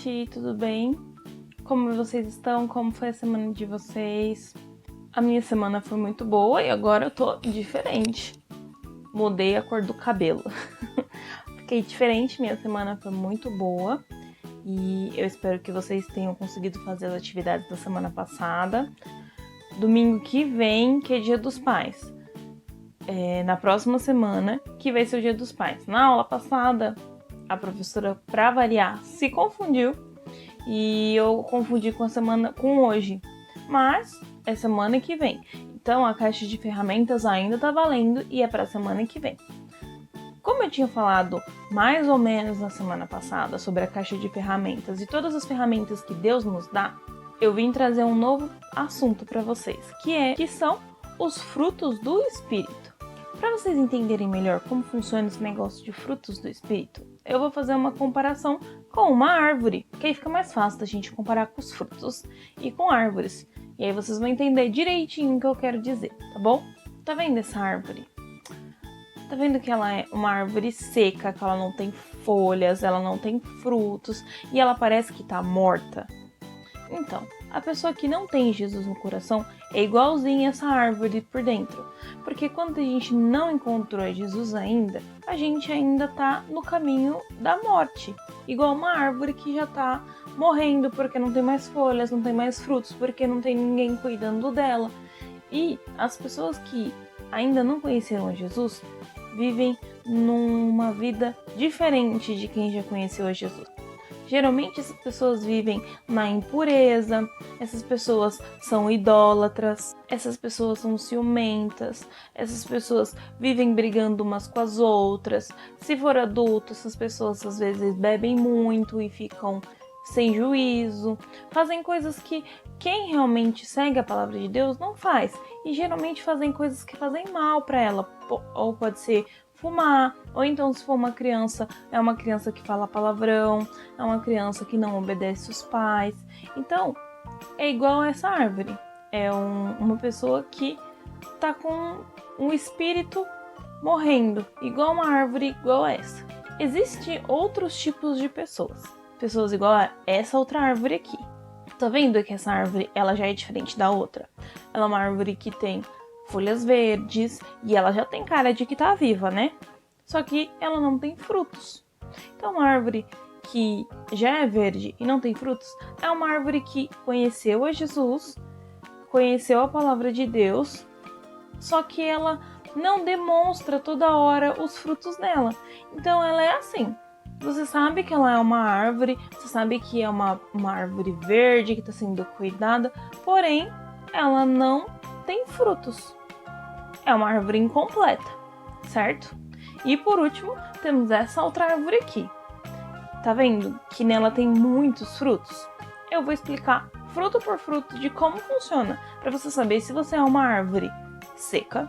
gente, tudo bem? Como vocês estão? Como foi a semana de vocês? A minha semana foi muito boa e agora eu tô diferente. Mudei a cor do cabelo. Fiquei diferente, minha semana foi muito boa e eu espero que vocês tenham conseguido fazer as atividades da semana passada. Domingo que vem, que é Dia dos Pais. Na próxima semana, que vai ser o Dia dos Pais. Na aula passada, a professora, pra variar, se confundiu e eu confundi com hoje. Mas é semana que vem. Então a caixa de ferramentas ainda tá valendo e é pra semana que vem. Como eu tinha falado mais ou menos na semana passada sobre a caixa de ferramentas e todas as ferramentas que Deus nos dá, eu vim trazer um novo assunto para vocês, que são os frutos do Espírito. Para vocês entenderem melhor como funciona esse negócio de frutos do Espírito, eu vou fazer uma comparação com uma árvore, que aí fica mais fácil da gente comparar com os frutos e com árvores. E aí vocês vão entender direitinho o que eu quero dizer, tá bom? Tá vendo essa árvore? Tá vendo que ela é uma árvore seca, que ela não tem folhas, ela não tem frutos e ela parece que tá morta? Então, a pessoa que não tem Jesus no coração é igualzinha essa árvore por dentro. Porque quando a gente não encontrou Jesus ainda, a gente ainda tá no caminho da morte. Igual uma árvore que já tá morrendo porque não tem mais folhas, não tem mais frutos, porque não tem ninguém cuidando dela. E as pessoas que ainda não conheceram a Jesus vivem numa vida diferente de quem já conheceu a Jesus. Geralmente essas pessoas vivem na impureza, essas pessoas são idólatras, essas pessoas são ciumentas, essas pessoas vivem brigando umas com as outras. Se for adulto, essas pessoas às vezes bebem muito e ficam sem juízo, fazem coisas que quem realmente segue a palavra de Deus não faz. E geralmente fazem coisas que fazem mal para ela, ou pode ser fumar, ou então se for uma criança, é uma criança que fala palavrão, é uma criança que não obedece os pais. Então, é igual a essa árvore. É uma pessoa que tá com um espírito morrendo, igual uma árvore igual a essa. Existem outros tipos de pessoas. Pessoas igual a essa outra árvore aqui. Tá vendo que essa árvore ela já é diferente da outra? Ela é uma árvore que tem folhas verdes e ela já tem cara de que tá viva, né? Só que ela não tem frutos. Então uma árvore que já é verde e não tem frutos é uma árvore que conheceu a Jesus, conheceu a palavra de Deus, só que ela não demonstra toda hora os frutos dela. Então ela é assim. Você sabe que ela é uma árvore, você sabe que é uma árvore verde que está sendo cuidada, porém ela não tem frutos. É uma árvore incompleta, certo? E por último, temos essa outra árvore aqui. Tá vendo que nela tem muitos frutos? Eu vou explicar fruto por fruto de como funciona, para você saber se você é uma árvore seca,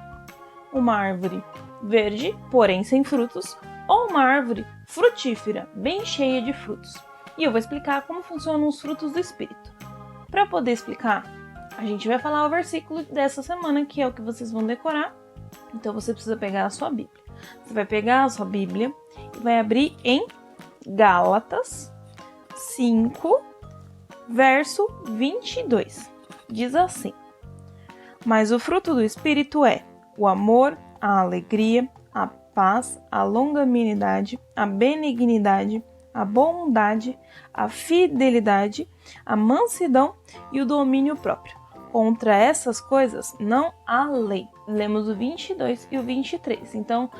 uma árvore verde, porém sem frutos, ou uma árvore frutífera, bem cheia de frutos. E eu vou explicar como funcionam os frutos do Espírito. Para poder explicar, a gente vai falar o versículo dessa semana, que é o que vocês vão decorar. Então você precisa pegar a sua Bíblia. Você vai pegar a sua Bíblia e vai abrir em Gálatas 5, verso 22. Diz assim: mas o fruto do Espírito é o amor, a alegria, a paz, a longanimidade, a benignidade, a bondade, a fidelidade, a mansidão e o domínio próprio. Contra essas coisas não há lei. Lemos o 22 e o 23. Então,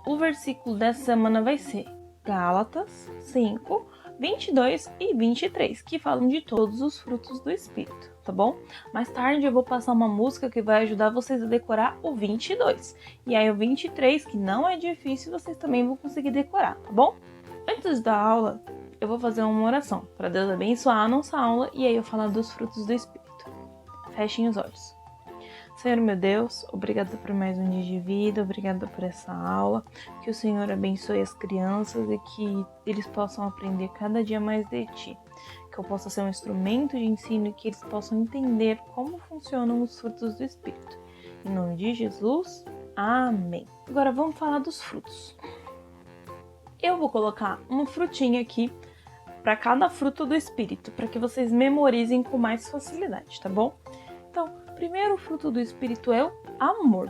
o versículo dessa semana vai ser Gálatas 5, 22 e 23, que falam de todos os frutos do Espírito, tá bom? Mais tarde eu vou passar uma música que vai ajudar vocês a decorar o 22. E aí o 23, que não é difícil, vocês também vão conseguir decorar, tá bom? Antes da aula, eu vou fazer uma oração para Deus abençoar a nossa aula e aí eu falar dos frutos do Espírito. Fechem os olhos. Senhor meu Deus, obrigada por mais um dia de vida, obrigada por essa aula, que o Senhor abençoe as crianças e que eles possam aprender cada dia mais de Ti, que eu possa ser um instrumento de ensino e que eles possam entender como funcionam os frutos do Espírito. Em nome de Jesus, amém. Agora vamos falar dos frutos. Eu vou colocar uma frutinha aqui para cada fruto do Espírito, para que vocês memorizem com mais facilidade, tá bom? Então, o primeiro fruto do Espírito é o amor.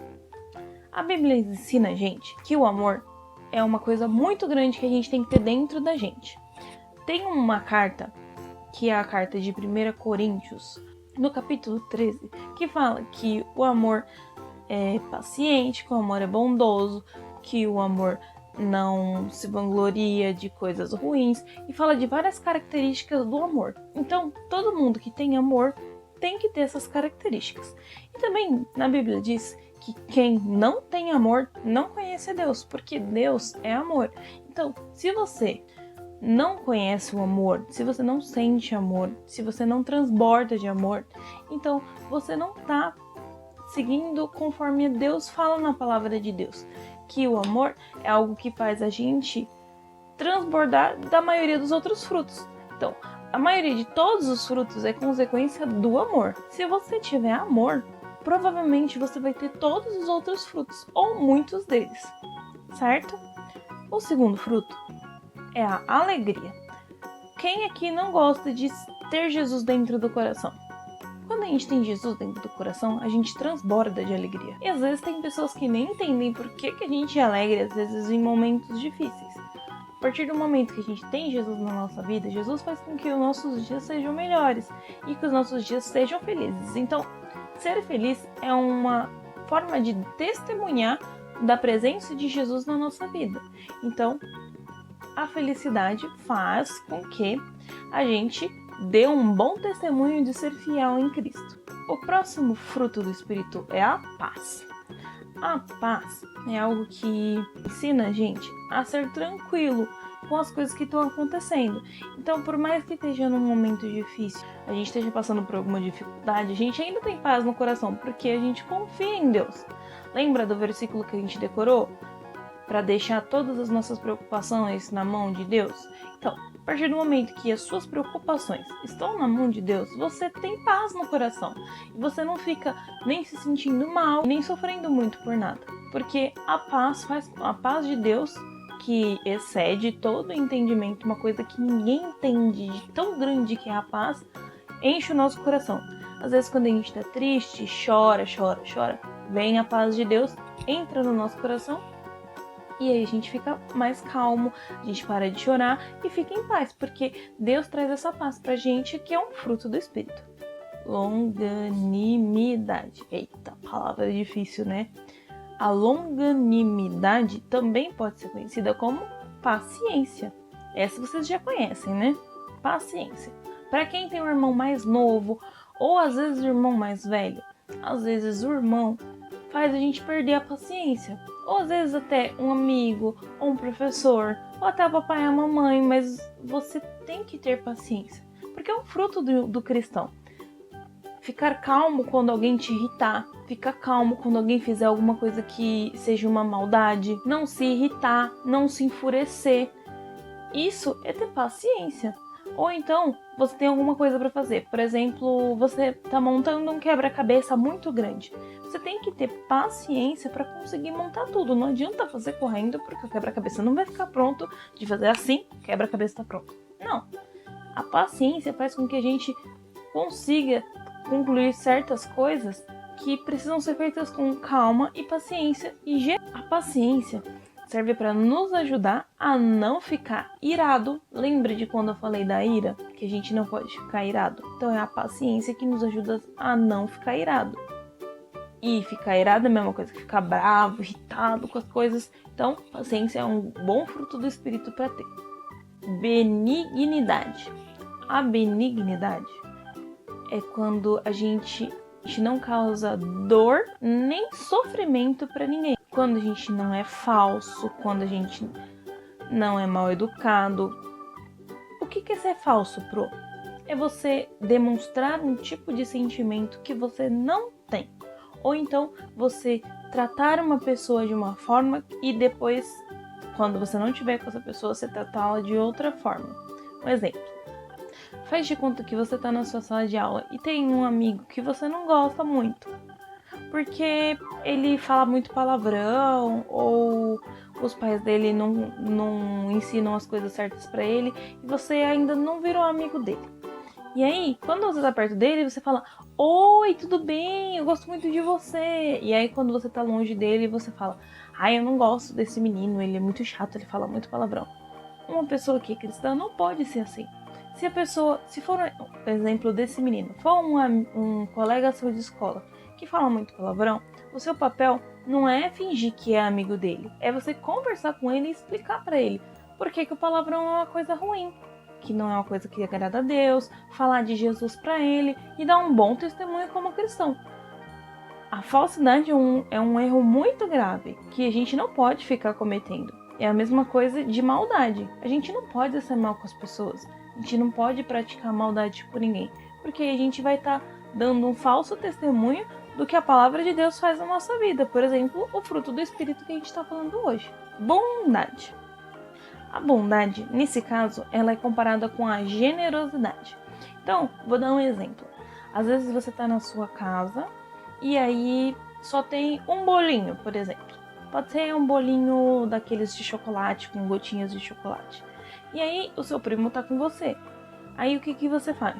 A Bíblia ensina a gente que o amor é uma coisa muito grande que a gente tem que ter dentro da gente. Tem uma carta, que é a carta de 1 Coríntios, no capítulo 13, que fala que o amor é paciente, que o amor é bondoso, que o amor não se vangloria de coisas ruins, e fala de várias características do amor. Então, todo mundo que tem amor tem que ter essas características. E também na Bíblia diz que quem não tem amor não conhece a Deus, porque Deus é amor. Então, se você não conhece o amor, se você não sente amor, se você não transborda de amor, então você não está seguindo conforme Deus fala na palavra de Deus. Que o amor é algo que faz a gente transbordar da maioria dos outros frutos. Então, a maioria de todos os frutos é consequência do amor. Se você tiver amor, provavelmente você vai ter todos os outros frutos, ou muitos deles, certo? O segundo fruto é a alegria. Quem aqui não gosta de ter Jesus dentro do coração? Quando a gente tem Jesus dentro do coração, a gente transborda de alegria. E às vezes tem pessoas que nem entendem por que a gente é alegre, às vezes em momentos difíceis. A partir do momento que a gente tem Jesus na nossa vida, Jesus faz com que os nossos dias sejam melhores e que os nossos dias sejam felizes. Então, ser feliz é uma forma de testemunhar da presença de Jesus na nossa vida. Então, a felicidade faz com que a gente dê um bom testemunho de ser fiel em Cristo. O próximo fruto do Espírito é a paz. A paz é algo que ensina a gente a ser tranquilo com as coisas que estão acontecendo. Então, por mais que esteja num momento difícil, a gente esteja passando por alguma dificuldade, a gente ainda tem paz no coração, porque a gente confia em Deus. Lembra do versículo que a gente decorou? Para deixar todas as nossas preocupações na mão de Deus? Então, a partir do momento que as suas preocupações estão na mão de Deus, você tem paz no coração. E você não fica nem se sentindo mal, nem sofrendo muito por nada. Porque a paz de Deus, que excede todo entendimento, uma coisa que ninguém entende de tão grande que é a paz, enche o nosso coração. Às vezes quando a gente está triste, chora, vem a paz de Deus, entra no nosso coração, e aí a gente fica mais calmo, a gente para de chorar e fica em paz, porque Deus traz essa paz pra gente, que é um fruto do Espírito. Longanimidade. Eita, palavra difícil, né? A longanimidade também pode ser conhecida como paciência. Essa vocês já conhecem, né? Paciência. Para quem tem um irmão mais novo, ou às vezes o irmão mais velho, às vezes o irmão faz a gente perder a paciência. Ou às vezes até um amigo, ou um professor, ou até o papai e a mamãe, mas você tem que ter paciência, porque é um fruto do cristão. Ficar calmo quando alguém te irritar, ficar calmo quando alguém fizer alguma coisa que seja uma maldade, não se irritar, não se enfurecer. Isso é ter paciência. Ou então, você tem alguma coisa para fazer. Por exemplo, você está montando um quebra-cabeça muito grande. Você tem que ter paciência para conseguir montar tudo. Não adianta fazer correndo, porque o quebra-cabeça não vai ficar pronto. De fazer assim, o quebra-cabeça está pronto. Não. A paciência faz com que a gente consiga concluir certas coisas que precisam ser feitas com calma e paciência. E a paciência serve para nos ajudar a não ficar irado. Lembra de quando eu falei da ira? Que a gente não pode ficar irado. Então é a paciência que nos ajuda a não ficar irado. E ficar irado é a mesma coisa que ficar bravo, irritado com as coisas. Então, paciência é um bom fruto do Espírito para ter. Benignidade. A benignidade é quando a gente não causa dor nem sofrimento para ninguém. Quando a gente não é falso, quando a gente não é mal educado. O que é ser falso, Pro? É você demonstrar um tipo de sentimento que você não tem. Ou então você tratar uma pessoa de uma forma e depois, quando você não tiver com essa pessoa, você tratá-la de outra forma. Um exemplo. Faz de conta que você está na sua sala de aula e tem um amigo que você não gosta muito, porque ele fala muito palavrão ou os pais dele não ensinam as coisas certas pra ele e você ainda não virou amigo dele. E aí, quando você tá perto dele, você fala: oi, tudo bem? Eu gosto muito de você. E aí, quando você tá longe dele, você fala: ai, eu não gosto desse menino, ele é muito chato, ele fala muito palavrão. Uma pessoa que é cristã não pode ser assim. Se for um exemplo desse menino, for um colega seu de escola que fala muito palavrão, o seu papel não é fingir que é amigo dele, é você conversar com ele e explicar pra ele por que o palavrão é uma coisa ruim, que não é uma coisa que agrada a Deus, falar de Jesus pra ele e dar um bom testemunho como cristão. A falsidade é um erro muito grave que a gente não pode ficar cometendo. É a mesma coisa de maldade. A gente não pode ser mal com as pessoas. A gente não pode praticar maldade com ninguém. Porque a gente vai estar dando um falso testemunho do que a palavra de Deus faz na nossa vida. Por exemplo, o fruto do Espírito que a gente está falando hoje. Bondade. A bondade, nesse caso, ela é comparada com a generosidade. Então, vou dar um exemplo. Às vezes você está na sua casa e aí só tem um bolinho, por exemplo. Pode ser um bolinho daqueles de chocolate, com gotinhas de chocolate. E aí o seu primo tá com você. Aí o que você faz?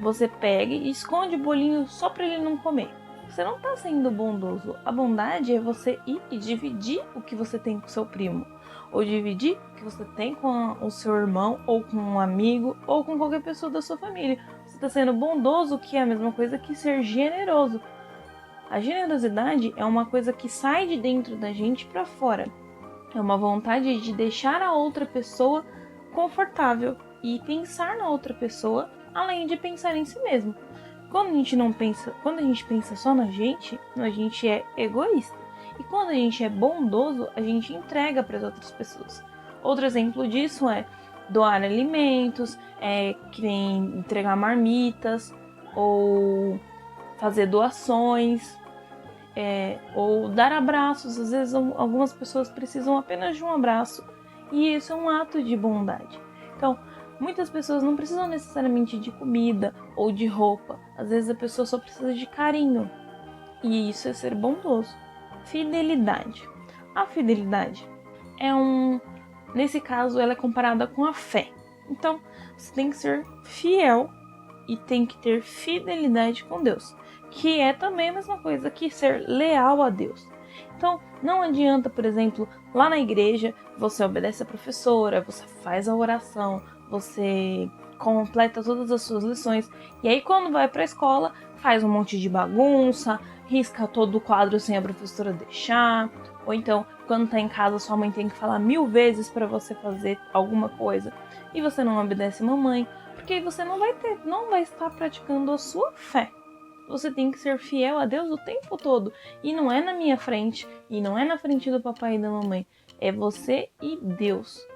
Você pega e esconde o bolinho só para ele não comer. Você não tá sendo bondoso. A bondade é você ir e dividir o que você tem com o seu primo. Ou dividir o que você tem com o seu irmão, ou com um amigo, ou com qualquer pessoa da sua família. Você tá sendo bondoso, que é a mesma coisa que ser generoso. A generosidade é uma coisa que sai de dentro da gente para fora. É uma vontade de deixar a outra pessoa confortável e pensar na outra pessoa, além de pensar em si mesmo. Quando a gente pensa só na gente é egoísta. E quando a gente é bondoso, a gente entrega para as outras pessoas. Outro exemplo disso é doar alimentos, que nem entregar marmitas ou fazer doações. Ou dar abraços. Às vezes algumas pessoas precisam apenas de um abraço e isso é um ato de bondade. Então, muitas pessoas não precisam necessariamente de comida ou de roupa. Às vezes a pessoa só precisa de carinho e isso é ser bondoso. Fidelidade. A fidelidade nesse caso, ela é comparada com a fé. Então, você tem que ser fiel e tem que ter fidelidade com Deus, que é também a mesma coisa que ser leal a Deus. Então, não adianta, por exemplo, lá na igreja, você obedece a professora, você faz a oração, você completa todas as suas lições, e aí quando vai para a escola, faz um monte de bagunça, risca todo o quadro sem a professora deixar, ou então, quando tá em casa, sua mãe tem que falar 1000 vezes para você fazer alguma coisa, e você não obedece a mamãe, porque aí você não vai estar praticando a sua fé. Você tem que ser fiel a Deus o tempo todo. E não é na minha frente, e não é na frente do papai e da mamãe. É você e Deus.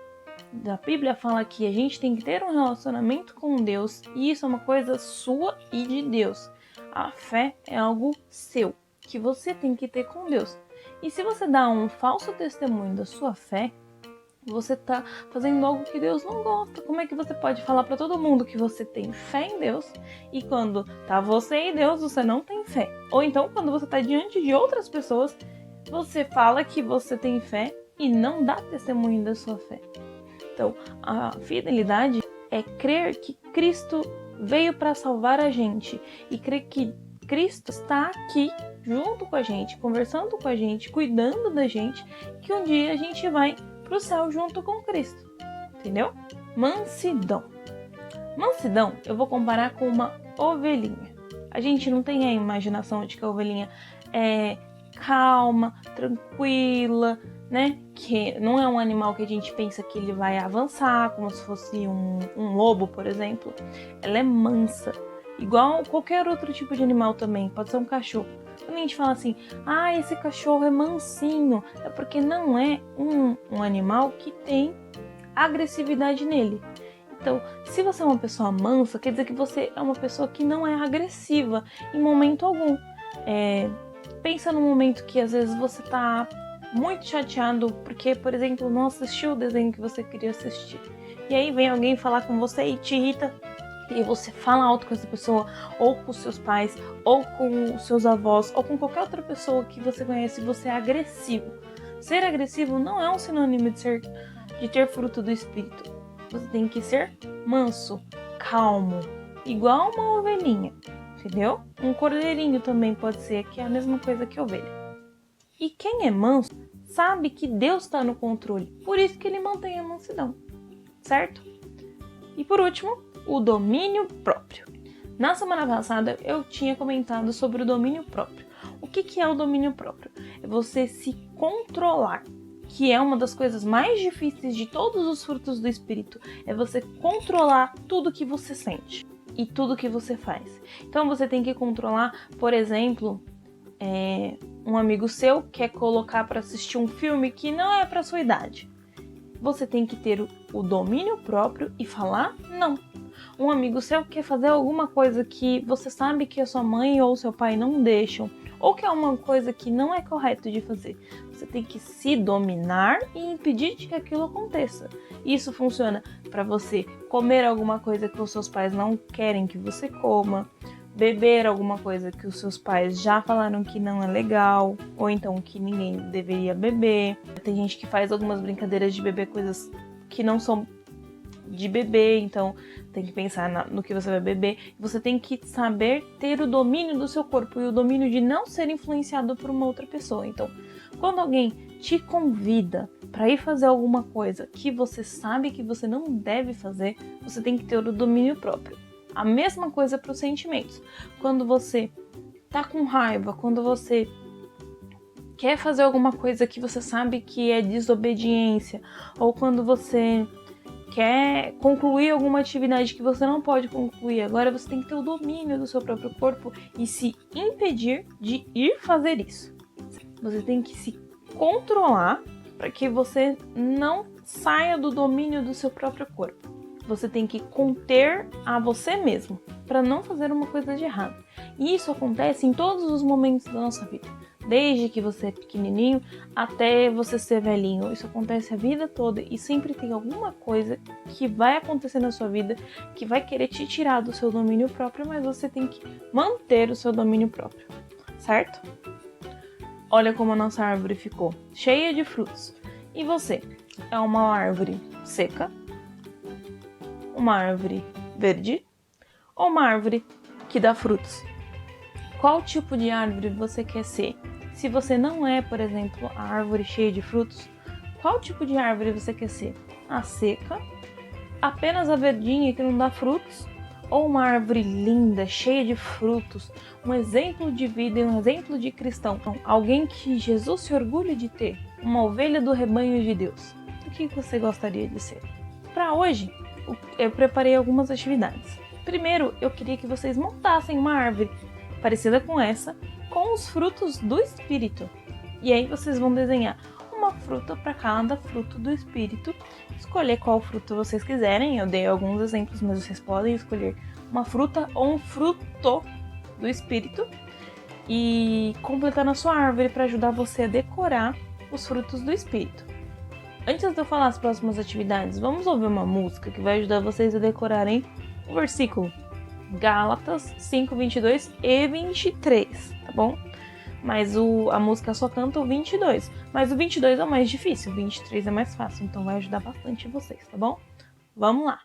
A Bíblia fala que a gente tem que ter um relacionamento com Deus, e isso é uma coisa sua e de Deus. A fé é algo seu, que você tem que ter com Deus. E se você dá um falso testemunho da sua fé, você está fazendo algo que Deus não gosta. Como é que você pode falar para todo mundo que você tem fé em Deus e quando tá você e Deus, você não tem fé? Ou então, quando você está diante de outras pessoas, você fala que você tem fé e não dá testemunho da sua fé. Então, a fidelidade é crer que Cristo veio para salvar a gente e crer que Cristo está aqui junto com a gente, conversando com a gente, cuidando da gente, que um dia a gente vai pro céu junto com Cristo, entendeu? Mansidão. Mansidão eu vou comparar com uma ovelhinha. A gente não tem a imaginação de que a ovelhinha é calma, tranquila, né? Que não é um animal que a gente pensa que ele vai avançar, como se fosse um lobo, por exemplo. Ela é mansa, igual qualquer outro tipo de animal também, pode ser um cachorro. Quando a gente fala assim, esse cachorro é mansinho, é porque não é um animal que tem agressividade nele. Então, se você é uma pessoa mansa, quer dizer que você é uma pessoa que não é agressiva em momento algum. Pensa num momento que às vezes você tá muito chateado porque, por exemplo, não assistiu o desenho que você queria assistir. E aí vem alguém falar com você e te irrita. E você fala alto com essa pessoa, ou com seus pais, ou com os seus avós, ou com qualquer outra pessoa que você conhece, e você é agressivo. Ser agressivo não é um sinônimo de ter fruto do espírito. Você tem que ser manso, calmo, igual uma ovelhinha, entendeu? Um cordeirinho também pode ser, que é a mesma coisa que ovelha. E quem é manso sabe que Deus está no controle, por isso que ele mantém a mansidão, certo? E por último, o domínio próprio. Na semana passada eu tinha comentado sobre o domínio próprio. O que é o domínio próprio? É você se controlar, que é uma das coisas mais difíceis de todos os frutos do Espírito. É você controlar tudo que você sente e tudo que você faz. Então você tem que controlar, por exemplo, um amigo seu quer colocar para assistir um filme que não é para sua idade. Você tem que ter o domínio próprio e falar não. Um amigo seu quer fazer alguma coisa que você sabe que a sua mãe ou seu pai não deixam, ou que é uma coisa que não é correto de fazer. Você tem que se dominar e impedir de que aquilo aconteça. Isso funciona para você comer alguma coisa que os seus pais não querem que você coma, beber alguma coisa que os seus pais já falaram que não é legal, ou então que ninguém deveria beber. Tem gente que faz algumas brincadeiras de beber coisas que não são de beber, então tem que pensar no que você vai beber. Você tem que saber ter o domínio do seu corpo e o domínio de não ser influenciado por uma outra pessoa. Então, quando alguém te convida para ir fazer alguma coisa que você sabe que você não deve fazer, você tem que ter o domínio próprio. A mesma coisa para os sentimentos. Quando você tá com raiva, quando você quer fazer alguma coisa que você sabe que é desobediência, ou quando você quer concluir alguma atividade que você não pode concluir, agora você tem que ter o domínio do seu próprio corpo e se impedir de ir fazer isso. Você tem que se controlar para que você não saia do domínio do seu próprio corpo. Você tem que conter a você mesmo para não fazer uma coisa de errado. E isso acontece em todos os momentos da nossa vida. Desde que você é pequenininho até você ser velhinho. Isso acontece a vida toda e sempre tem alguma coisa que vai acontecer na sua vida que vai querer te tirar do seu domínio próprio, mas você tem que manter o seu domínio próprio, certo? Olha como a nossa árvore ficou, cheia de frutos. E você? É uma árvore seca? Uma árvore verde? Ou uma árvore que dá frutos? Qual tipo de árvore você quer ser? Se você não é, por exemplo, a árvore cheia de frutos, qual tipo de árvore você quer ser? A seca? Apenas a verdinha que não dá frutos? Ou uma árvore linda, cheia de frutos, um exemplo de vida e um exemplo de cristão? Alguém que Jesus se orgulha de ter, uma ovelha do rebanho de Deus. O que você gostaria de ser? Para hoje, eu preparei algumas atividades. Primeiro, eu queria que vocês montassem uma árvore parecida com essa, com os frutos do Espírito. E aí vocês vão desenhar uma fruta para cada fruto do Espírito, escolher qual fruto vocês quiserem. Eu dei alguns exemplos, mas vocês podem escolher uma fruta ou um fruto do Espírito e completar na sua árvore para ajudar você a decorar os frutos do Espírito. Antes de eu falar as próximas atividades, vamos ouvir uma música que vai ajudar vocês a decorarem o versículo Gálatas 5, 22 e 23, tá bom? Mas a música só canta o 22, mas o 22 é o mais difícil, o 23 é mais fácil, então vai ajudar bastante vocês, tá bom? Vamos lá!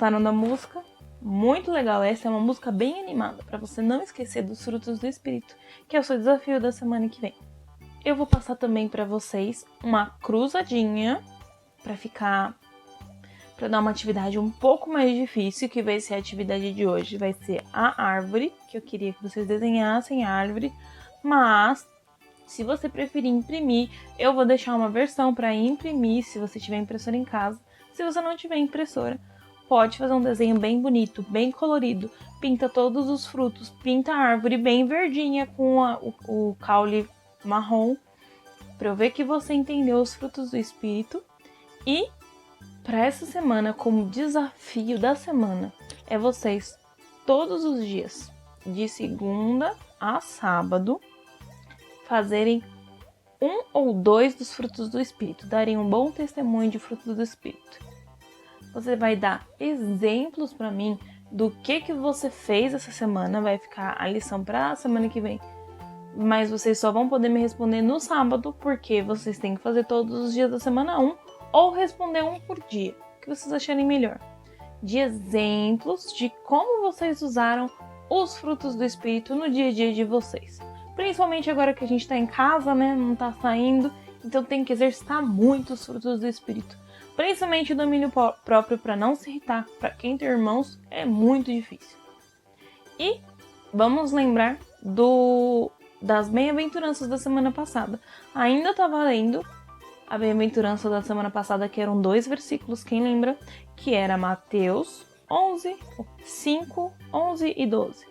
Gostaram da música? Muito legal, essa é uma música bem animada, para você não esquecer dos frutos do Espírito, que é o seu desafio da semana que vem. Eu vou passar também para vocês uma cruzadinha, para dar uma atividade um pouco mais difícil, que vai ser a atividade de hoje. Vai ser a árvore, que eu queria que vocês desenhassem a árvore, mas se você preferir imprimir, eu vou deixar uma versão para imprimir, se você tiver impressora em casa. Se você não tiver impressora, pode fazer um desenho bem bonito, bem colorido, pinta todos os frutos, pinta a árvore bem verdinha com o caule marrom, para eu ver que você entendeu os frutos do Espírito. E para essa semana, como desafio da semana, é vocês todos os dias, de segunda a sábado, fazerem 1 ou 2 dos frutos do Espírito, darem um bom testemunho de frutos do Espírito. Você vai dar exemplos para mim do que você fez essa semana, vai ficar a lição para a semana que vem. Mas vocês só vão poder me responder no sábado, porque vocês têm que fazer todos os dias da semana 1, ou responder um por dia, o que vocês acharem melhor. De exemplos de como vocês usaram os frutos do Espírito no dia a dia de vocês. Principalmente agora que a gente está em casa, né? Não está saindo, então tem que exercitar muito os frutos do Espírito. Principalmente o domínio próprio, para não se irritar. Para quem tem irmãos, é muito difícil. E vamos lembrar das bem-aventuranças da semana passada. Ainda está valendo a bem-aventurança da semana passada, que eram 2 versículos, quem lembra? Que era Mateus 11, 5, 11 e 12.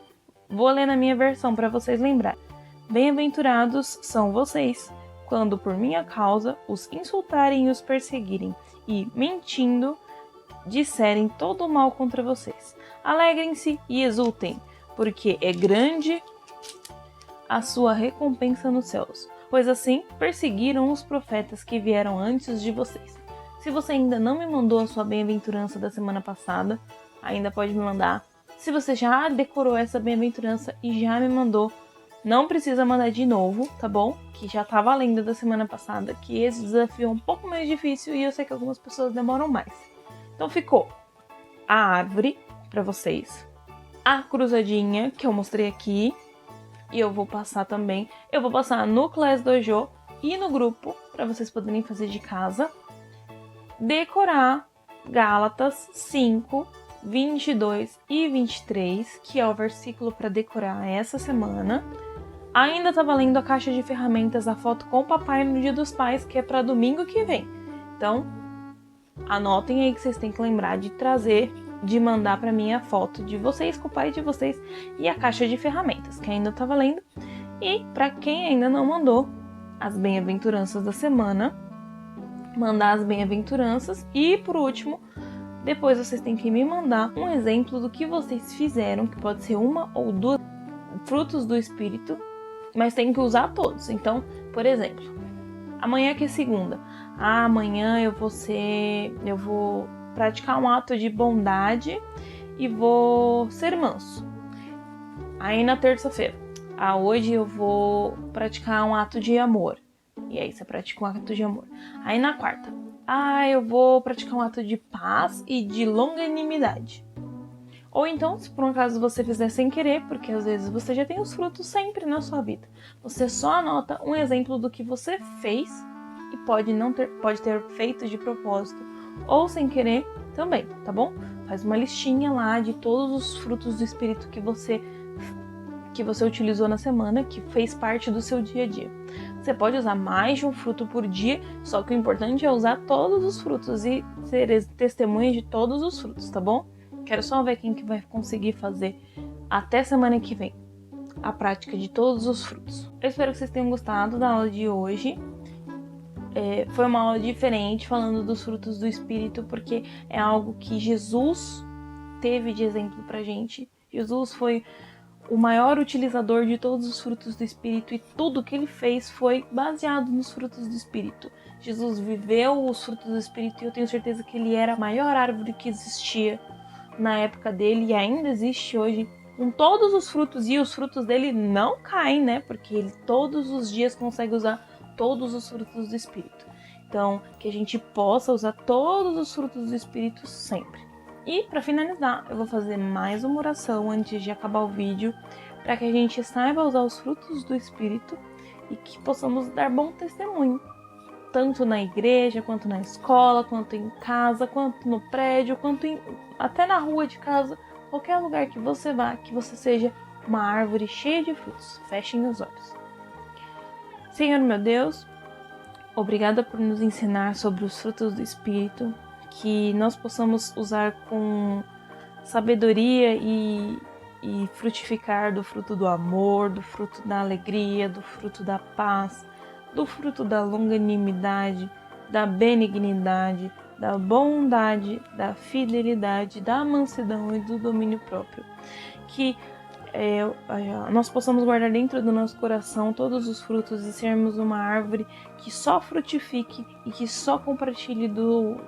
Vou ler na minha versão para vocês lembrarem. Bem-aventurados são vocês, quando por minha causa os insultarem e os perseguirem, e, mentindo, disserem todo o mal contra vocês. Alegrem-se e exultem, porque é grande a sua recompensa nos céus, pois assim perseguiram os profetas que vieram antes de vocês. Se você ainda não me mandou a sua bem-aventurança da semana passada, ainda pode me mandar. Se você já decorou essa bem-aventurança e já me mandou, não precisa mandar de novo, tá bom? Que já tá valendo da semana passada, que esse desafio é um pouco mais difícil e eu sei que algumas pessoas demoram mais. Então ficou a árvore para vocês, a cruzadinha que eu mostrei aqui, e eu vou passar também, no Class Dojo e no grupo, para vocês poderem fazer de casa. Decorar Gálatas 5, 22 e 23, que é o versículo para decorar essa semana. Ainda tá valendo a caixa de ferramentas, a foto com o papai no Dia dos Pais, que é para domingo que vem. Então, anotem aí que vocês têm que lembrar de trazer, de mandar para mim a foto de vocês com o pai de vocês e a caixa de ferramentas, que ainda tá valendo. E para quem ainda não mandou as bem-aventuranças da semana, mandar as bem-aventuranças. E por último, depois vocês têm que me mandar um exemplo do que vocês fizeram, que pode ser 1 ou 2 frutos do Espírito, mas tem que usar todos. Então, por exemplo, amanhã que é segunda, amanhã eu vou praticar um ato de bondade e vou ser manso. Aí na terça-feira, hoje eu vou praticar um ato de amor. E aí você pratica um ato de amor. Aí na quarta, eu vou praticar um ato de paz e de longanimidade. Ou então, se por um acaso você fizer sem querer, porque às vezes você já tem os frutos sempre na sua vida, você só anota um exemplo do que você fez e pode ter feito de propósito ou sem querer também, tá bom? Faz uma listinha lá de todos os frutos do Espírito que você utilizou na semana, que fez parte do seu dia a dia. Você pode usar mais de um fruto por dia, só que o importante é usar todos os frutos e ser testemunha de todos os frutos, tá bom? Quero só ver quem que vai conseguir fazer até semana que vem a prática de todos os frutos. Eu espero que vocês tenham gostado da aula de hoje. Foi uma aula diferente, falando dos frutos do Espírito, porque é algo que Jesus teve de exemplo pra gente. Jesus foi o maior utilizador de todos os frutos do Espírito e tudo que ele fez foi baseado nos frutos do Espírito. Jesus viveu os frutos do Espírito e eu tenho certeza que ele era a maior árvore que existia na época dele e ainda existe hoje, com todos os frutos, e os frutos dele não caem, né? Porque ele todos os dias consegue usar todos os frutos do Espírito. Então, que a gente possa usar todos os frutos do Espírito sempre. E para finalizar, eu vou fazer mais uma oração antes de acabar o vídeo, para que a gente saiba usar os frutos do Espírito e que possamos dar bom testemunho, tanto na igreja, quanto na escola, quanto em casa, quanto no prédio, até na rua de casa, qualquer lugar que você vá, que você seja uma árvore cheia de frutos. Fechem os olhos. Senhor meu Deus, obrigada por nos ensinar sobre os frutos do Espírito, que nós possamos usar com sabedoria e frutificar do fruto do amor, do fruto da alegria, do fruto da paz, do fruto da longanimidade, da benignidade, da bondade, da fidelidade, da mansidão e do domínio próprio. Que nós possamos guardar dentro do nosso coração todos os frutos e sermos uma árvore que só frutifique e que só compartilhe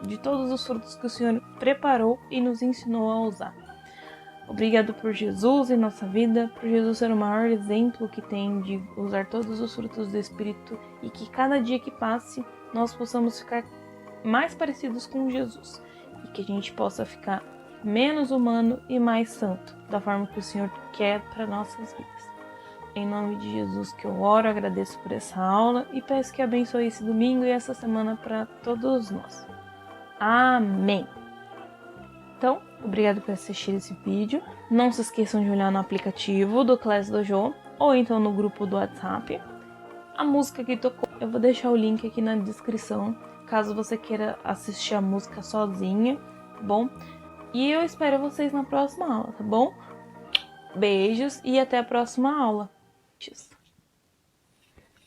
de todos os frutos que o Senhor preparou e nos ensinou a usar. Obrigado por Jesus em nossa vida, por Jesus ser o maior exemplo que tem de usar todos os frutos do Espírito e que cada dia que passe nós possamos ficar mais parecidos com Jesus e que a gente possa ficar menos humano e mais santo, da forma que o Senhor quer para nossas vidas. Em nome de Jesus que eu oro, agradeço por essa aula e peço que abençoe esse domingo e essa semana para todos nós. Amém! Então, obrigado por assistir esse vídeo. Não se esqueçam de olhar no aplicativo do Class Dojo ou então no grupo do WhatsApp. A música que tocou, eu vou deixar o link aqui na descrição, caso você queira assistir a música sozinha, tá bom? E eu espero vocês na próxima aula, tá bom? Beijos e até a próxima aula. Tchau.